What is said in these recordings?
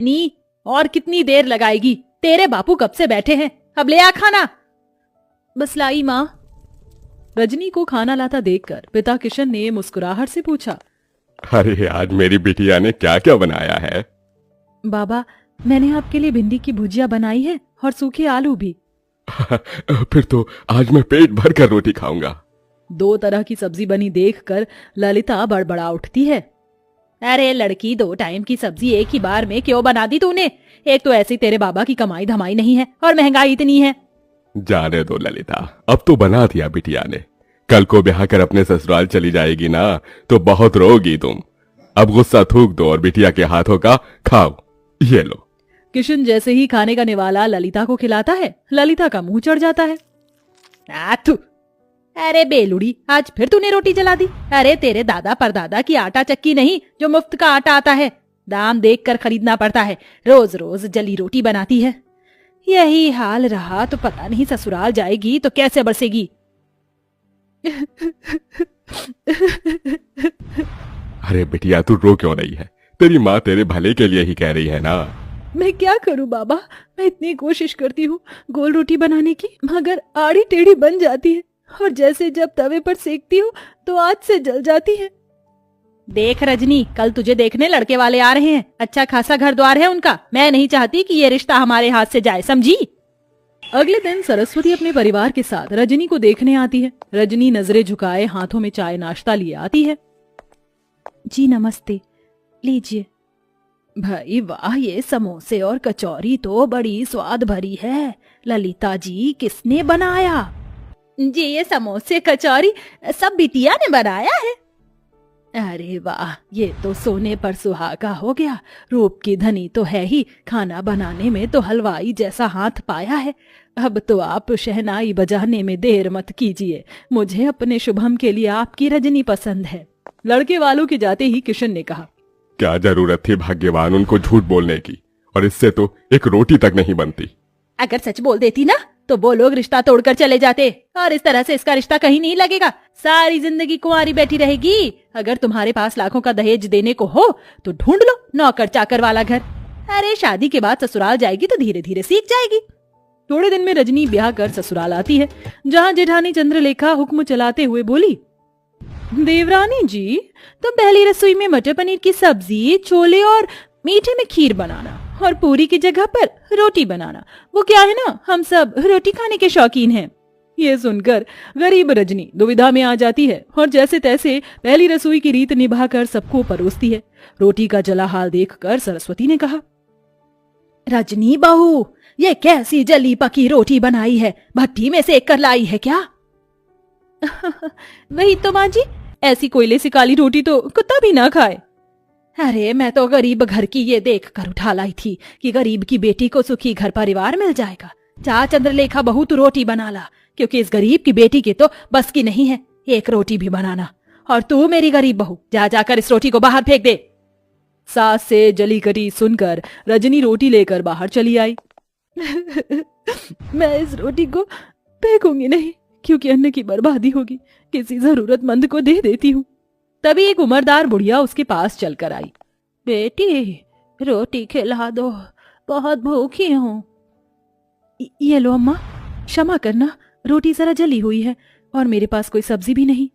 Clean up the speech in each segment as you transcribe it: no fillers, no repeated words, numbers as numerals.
नी, और कितनी देर लगाएगी? तेरे बापू कब से बैठे हैं, अब ले आ खाना। बस लाई माँ। रजनी को खाना लाता देखकर पिता किशन ने मुस्कुराहट से पूछा, अरे आज मेरी बिटिया ने क्या क्या बनाया है? बाबा, मैंने आपके लिए भिंडी की भुजिया बनाई है और सूखे आलू भी। फिर तो आज मैं पेट भर कर रोटी खाऊंगा। 2 तरह की सब्जी बनी देखकर ललिता बड़बड़ा उठती है। अरे लड़की, 2 टाइम की सब्जी एक ही बार में क्यों बना दी तूने? एक तो ऐसी तेरे बाबा की कमाई धमाई नहीं है और महंगाई इतनी है। जाने दो ललिता, अब तो बना दिया बिटिया ने। कल को ब्याह कर अपने ससुराल चली जाएगी ना तो बहुत रोगी तुम। अब गुस्सा थूक दो और बिटिया के हाथों का खाओ, ये लो। किशन जैसे ही खाने का निवाला ललिता को खिलाता है, ललिता का मुंह चढ़ जाता है। आथू, अरे बेलुड़ी, आज फिर तूने रोटी जला दी। अरे तेरे दादा परदादा की आटा चक्की नहीं जो मुफ्त का आटा आता है, दाम देख कर खरीदना पड़ता है। रोज रोज जली रोटी बनाती है। यही हाल रहा तो पता नहीं ससुराल जाएगी तो कैसे बरसेगी। अरे बिटिया, तू रो क्यों रही है? तेरी माँ तेरे भले के लिए ही कह रही है ना। मैं क्या करूं बाबा, मैं इतनी कोशिश करती हूँ गोल रोटी बनाने की, मगर आड़ी टेढ़ी बन जाती है और जैसे जब तवे पर सेकती हूँ तो आग से जल जाती है। देख रजनी, कल तुझे देखने लड़के वाले आ रहे हैं। अच्छा खासा घर द्वार है उनका। मैं नहीं चाहती कि ये रिश्ता हमारे हाथ से जाए, समझी? अगले दिन सरस्वती अपने परिवार के साथ रजनी को देखने आती है। रजनी नजरें झुकाए हाथों में चाय नाश्ता लिए आती है। जी नमस्ते, लीजिए। भाई वाह, ये समोसे और कचौरी तो बड़ी स्वाद भरी है। ललिता जी, किसने बनाया? जी ये समोसे कचौरी सब बिटिया ने बनाया है। अरे वाह, ये तो सोने पर सुहागा हो गया। रूप की धनी तो है ही, खाना बनाने में तो हलवाई जैसा हाथ पाया है। अब तो आप शहनाई बजाने में देर मत कीजिए। मुझे अपने शुभम के लिए आपकी रजनी पसंद है। लड़के वालों के जाते ही किशन ने कहा, क्या जरूरत थी भाग्यवान उनको झूठ बोलने की, और इससे तो एक रोटी तक नहीं बनती। अगर सच बोल देती ना तो वो लोग रिश्ता तोड़कर चले जाते, और इस तरह से इसका रिश्ता कहीं नहीं लगेगा। सारी जिंदगी कुंवारी बैठी रहेगी। अगर तुम्हारे पास लाखों का दहेज देने को हो तो ढूंढ लो नौकर चाकर वाला घर। अरे शादी के बाद ससुराल जाएगी तो धीरे धीरे सीख जाएगी। थोड़े दिन में रजनी ब्याह कर ससुराल आती है, जहाँ जेठानी चंद्रलेखा हुक्म चलाते हुए बोली, देवरानी जी, तो पहली रसोई में मटर पनीर की सब्जी, छोले और मीठे में खीर बनाना, और पूरी की जगह पर रोटी बनाना। वो क्या है ना, हम सब रोटी खाने के शौकीन हैं। ये सुनकर गरीब रजनी दुविधा में आ जाती है और जैसे तैसे पहली रसोई की रीत निभाकर सबको परोसती है। रोटी का जला हाल देखकर सरस्वती ने कहा, रजनी बहू, ये कैसी जली पकी रोटी बनाई है? भट्टी में सेक कर लाई है क्या? वही तो माँ जी, ऐसी कोयले से काली रोटी तो कुत्ता भी ना खाए। अरे मैं तो गरीब घर की ये देख कर उठा लाई थी कि गरीब की बेटी को सुखी घर परिवार मिल जाएगा। जा चंद्रलेखा बहू, तू रोटी बना ला, क्योंकि इस गरीब की बेटी के तो बस की नहीं है एक रोटी भी बनाना। और तू मेरी गरीब बहू, जा जाकर इस रोटी को बाहर फेंक दे। सास से जली कटी सुनकर रजनी रोटी लेकर बाहर चली आई। मैं इस रोटी को फेंकूंगी नहीं, क्योंकि अन्न की बर्बादी होगी। किसी जरूरतमंद को दे देती हूँ। तभी एक उम्रदार बुढ़िया उसके पास चलकर आई। बेटी, रोटी खिला दो, बहुत भूखी हूँ। ये लो अम्मा, क्षमा करना, रोटी जरा जली हुई है और मेरे पास कोई सब्जी भी नहीं।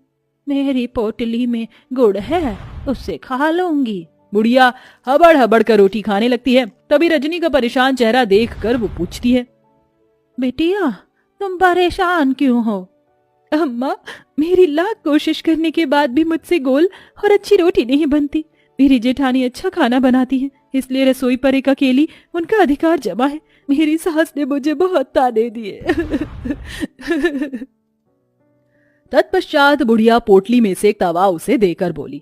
मेरी पोटली में गुड़ है, उससे खा लूंगी। बुढ़िया हबड़ हबड़ कर रोटी खाने लगती है। तभी रजनी का परेशान चेहरा देखकर वो पूछती है, बेटिया तुम परेशान क्यों हो? अम्मा, मेरी लाख कोशिश करने के बाद भी मुझसे गोल और अच्छी रोटी नहीं बनती। मेरी जेठानी अच्छा खाना बनाती है, इसलिए रसोई पर एक अकेली उनका अधिकार जमा है। मेरी सास ने मुझे बहुत ताने दिए। तत्पश्चात बुढ़िया पोटली में से एक तवा उसे देकर बोली,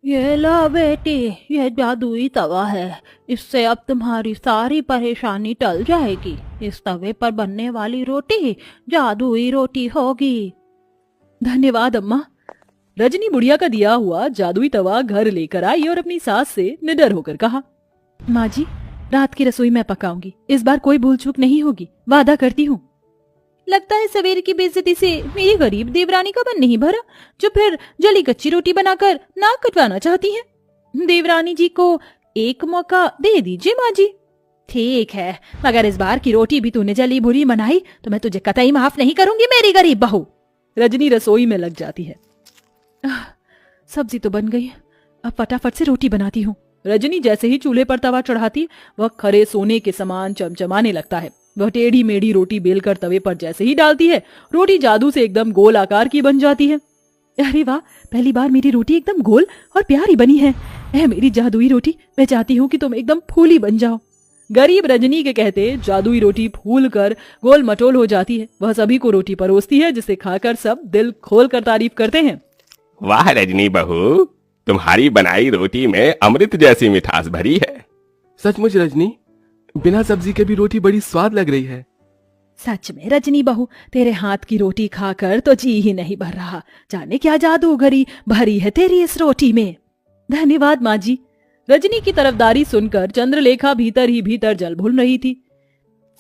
ये लो बेटी, ये जादुई तवा है। इससे अब तुम्हारी सारी परेशानी टल जाएगी। इस तवे पर बनने वाली रोटी जादुई रोटी होगी। धन्यवाद अम्मा। रजनी बुढ़िया का दिया हुआ जादुई तवा घर लेकर आई और अपनी सास से निडर होकर कहा, माँ जी, रात की रसोई मैं पकाऊंगी। इस बार कोई भूल चूक नहीं होगी, वादा करती हूँ। लगता है सवेरे की बेइज्जती से मेरी गरीब देवरानी का मन नहीं भरा, जो फिर जली कच्ची रोटी बनाकर नाक कटवाना चाहती हैं। देवरानी जी को एक मौका दे दीजिए माँ जी। ठीक है, मगर इस बार की रोटी भी तूने जली बुरी बनाई तो मैं तुझे कतई माफ नहीं करूंगी मेरी गरीब बहू। रजनी रसोई में लग जाती है। सब्जी तो बन गई, अब फटाफट से रोटी बनाती हूँ। रजनी जैसे ही चूल्हे पर तवा चढ़ाती वह खरे सोने के समान चमचमाने लगता है। वह टेढ़ी मेढ़ी रोटी बेलकर तवे पर जैसे ही डालती है, रोटी जादू से एकदम गोल आकार की बन जाती है। अरे वाह, पहली बार मेरी रोटी एकदम गोल और प्यारी बनी है। मेरी जादुई रोटी, मैं चाहती हूँ कि तुम एकदम फूली बन जाओ। गरीब रजनी के कहते जादुई रोटी फूल कर गोल मटोल हो जाती है। वह सभी को रोटी परोसती है, जिसे खाकर सब दिल खोल कर तारीफ करते हैं। वाह रजनी बहू, तुम्हारी बनाई रोटी में अमृत जैसी मिठास भरी है। सचमुच रजनी, बिना सब्जी के भी रोटी बड़ी स्वाद लग रही है। सच में रजनी बहू, तेरे हाथ की रोटी खाकर तो जी ही नहीं भर रहा। जाने क्या जादूगरी भरी है तेरी इस रोटी में। धन्यवाद माँ जी। रजनी की तरफदारी सुनकर चंद्रलेखा भीतर ही भीतर जल भून रही थी।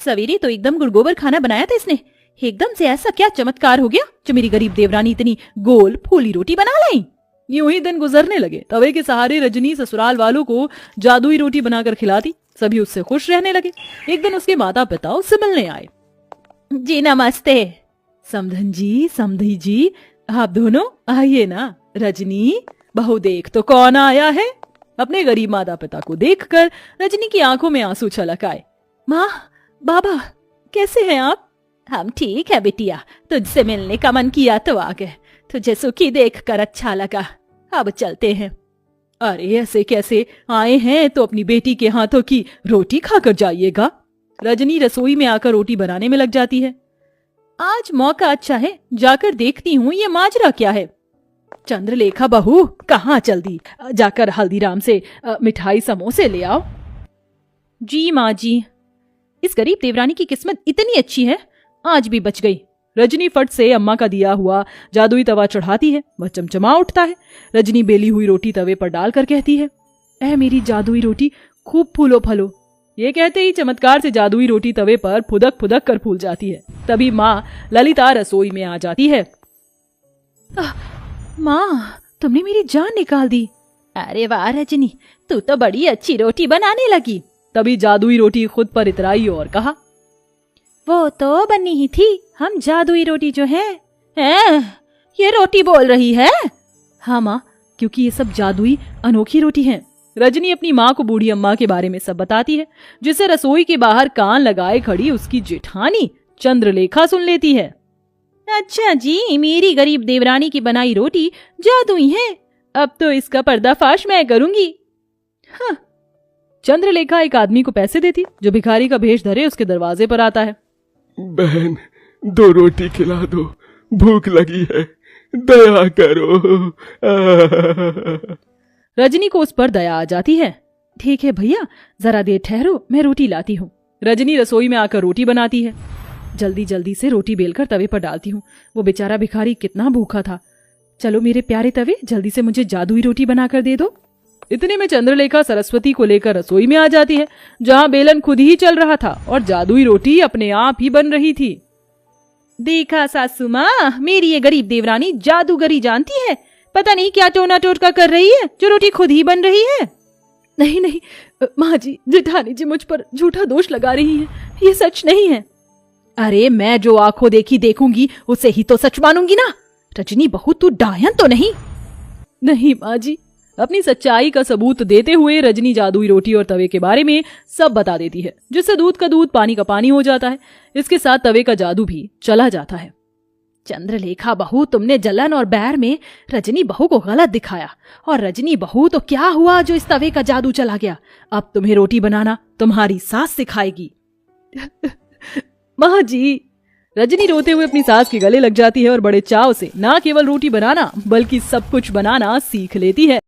सवेरे तो एकदम गुड़गोबर खाना बनाया था इसने, एकदम से ऐसा क्या चमत्कार हो गया जो मेरी गरीब देवरानी इतनी गोल फूली रोटी बना लाई। यूं ही दिन गुजरने लगे। तवे के सहारे रजनी ससुराल वालों को जादुई रोटी बनाकर खिलाती। सभी उससे खुश रहने लगे। एक दिन उसके माता पिता उससे मिलने आए। जी नमस्ते। समधन जी, समधी जी, आप दोनों आइए ना। रजनी बहू, देख तो कौन आया है। अपने गरीब माता पिता को देखकर रजनी की आंखों में आंसू छलक आए। माँ, बाबा, कैसे हैं आप? हम ठीक है बिटिया, तुझसे मिलने का मन किया तो आ गए। तुझे सुखी देखकर अच्छा लगा, अब चलते हैं। अरे ऐसे कैसे आए हैं, तो अपनी बेटी के हाथों की रोटी खाकर जाइएगा। रजनी रसोई में आकर रोटी बनाने में लग जाती है। आज मौका अच्छा है, जाकर देखती हूँ ये माजरा क्या है। चंद्रलेखा बहू, कहाँ चल दी? जाकर हल्दीराम से मिठाई समोसे ले आओ। जी माँ जी। इस गरीब देवरानी की किस्मत इतनी अच्छी है, आज भी बच गई। रजनी फट से अम्मा का दिया हुआ जादुई तवा चढ़ाती है। वह चमचमा उठता है। रजनी बेली हुई रोटी तवे पर डालकर कहती है, ऐ मेरी जादुई रोटी, खूब फूलो फलो। ये कहते ही चमत्कार से जादुई रोटी तवे पर फुदक फुदक कर फूल जाती है। तभी माँ ललिता रसोई में आ जाती है। माँ, तुमने मेरी जान निकाल दी। अरे वाह रजनी, तू तो बड़ी अच्छी रोटी बनाने लगी। तभी जादुई रोटी खुद पर इतराई और कहा, वो तो बनी ही थी, हम जादुई रोटी जो है। ये रोटी बोल रही है? हाँ माँ, क्योंकि ये सब जादुई अनोखी रोटी हैं। रजनी अपनी माँ को बूढ़ी अम्मा के बारे में सब बताती है, जिसे रसोई के बाहर कान लगाए खड़ी उसकी जेठानी चंद्रलेखा सुन लेती है। अच्छा जी, मेरी गरीब देवरानी की बनाई रोटी जादुई है, अब तो इसका पर्दाफाश मैं करूंगी। हाँ। चंद्रलेखा एक आदमी को पैसे देती, जो भिखारी का भेष धरे उसके दरवाजे पर आता है। बहन, 2 रोटी खिला दो, भूख लगी है, दया करो। रजनी को उस पर दया आ जाती है। ठीक है भैया, जरा देर ठहरो, मैं रोटी लाती हूँ। रजनी रसोई में आकर रोटी बनाती है। जल्दी जल्दी से रोटी बेलकर तवे पर डालती हूँ। वो बेचारा भिखारी कितना भूखा था। चलो मेरे प्यारे तवे, जल्दी से मुझे जादुई रोटी बनाकर दे दो। इतने में चंद्रलेखा सरस्वती को लेकर रसोई में आ जाती है, जहाँ बेलन खुद ही चल रहा था और जादुई रोटी अपने आप ही बन रही थी। देखा सासू माँ, मेरी ये गरीब देवरानी जादूगरी जानती है। पता नहीं क्या टोना टोटका कर रही है, जो रोटी खुद ही बन रही है। नहीं नहीं माँ जी, जेठानी जी मुझ पर झूठा दोष लगा रही है, ये सच नहीं है। अरे मैं जो आंखों देखी देखूंगी उसे ही तो सच मानूंगी ना। रजनी बहू, तू डायन तो नहीं? नहीं माँ जी। अपनी सच्चाई का सबूत देते हुए रजनी जादुई रोटी और तवे के बारे में सब बता देती है, जिससे दूध का दूध पानी का पानी हो जाता है। इसके साथ तवे का जादू भी चला जाता है। चंद्रलेखा बहू, तुमने जलन और बैर में रजनी बहू को गलत दिखाया, और रजनी बहू तो क्या हुआ जो इस तवे का जादू चला गया। अब तुम्हें रोटी बनाना तुम्हारी सास सिखाएगी। माँ जी। रजनी रोते हुए अपनी सास के गले लग जाती है और बड़े चाव से ना केवल रोटी बनाना बल्कि सब कुछ बनाना सीख लेती है।